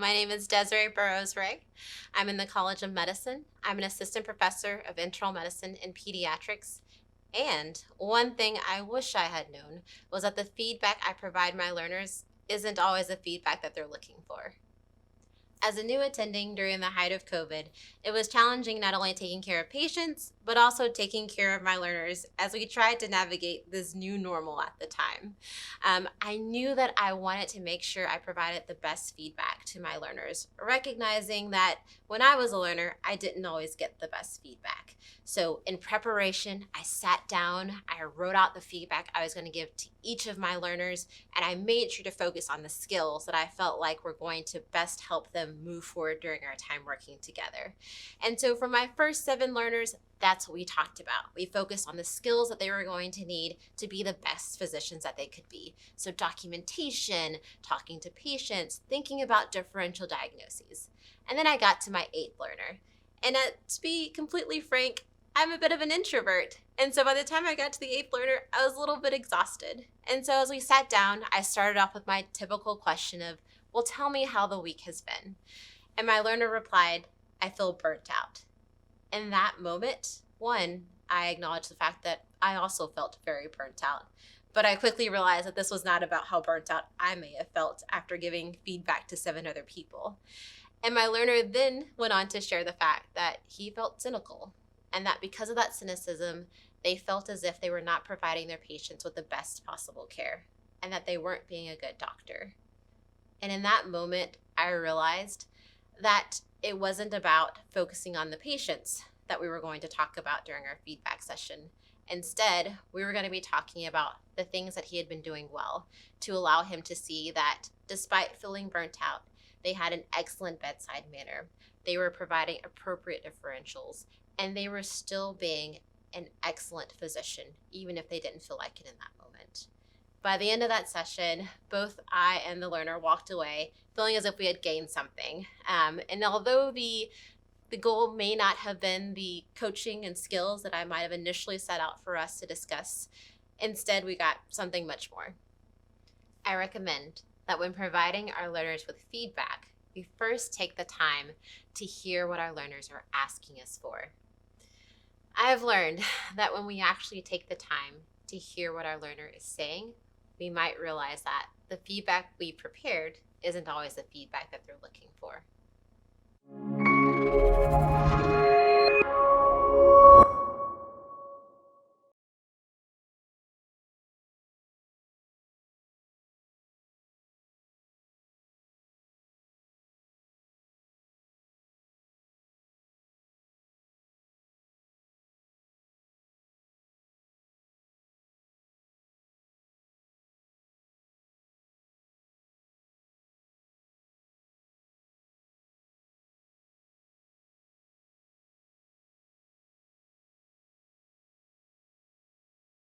My name is Desiree Burroughs-Ray. I'm in the College of Medicine. I'm an assistant professor of internal medicine and pediatrics. And one thing I wish I had known was that the feedback I provide my learners isn't always the feedback that they're looking for. As a new attending during the height of COVID, it was challenging not only taking care of patients, but also taking care of my learners as we tried to navigate this new normal at the time. I knew that I wanted to make sure I provided the best feedback to my learners, recognizing that when I was a learner, I didn't always get the best feedback. So in preparation, I sat down, I wrote out the feedback I was going to give to each of my learners, and I made sure to focus on the skills that I felt like were going to best help them move forward during our time working together. And so for my first 7 learners, that's what we talked about. We focused on the skills that they were going to need to be the best physicians that they could be. So documentation, talking to patients, thinking about differential diagnoses. And then I got to my 8th learner. And to be completely frank, I'm a bit of an introvert. And so by the time I got to the 8th learner, I was a little bit exhausted. And so as we sat down, I started off with my typical question of, well, tell me how the week has been. And my learner replied, I feel burnt out. In that moment, one, I acknowledged the fact that I also felt very burnt out. But I quickly realized that this was not about how burnt out I may have felt after giving feedback to 7 other people. And my learner then went on to share the fact that he felt cynical, and that because of that cynicism, they felt as if they were not providing their patients with the best possible care, and that they weren't being a good doctor. And in that moment, I realized that it wasn't about focusing on the patients that we were going to talk about during our feedback session. Instead, we were going to be talking about the things that he had been doing well to allow him to see that despite feeling burnt out, they had an excellent bedside manner. They were providing appropriate differentials, and they were still being an excellent physician, even if they didn't feel like it in that moment. By the end of that session, both I and the learner walked away feeling as if we had gained something. And although the goal may not have been the coaching and skills that I might have initially set out for us to discuss, instead we got something much more. I recommend that when providing our learners with feedback, we first take the time to hear what our learners are asking us for. I've learned that when we actually take the time to hear what our learner is saying, we might realize that the feedback we prepared isn't always the feedback that they're looking for.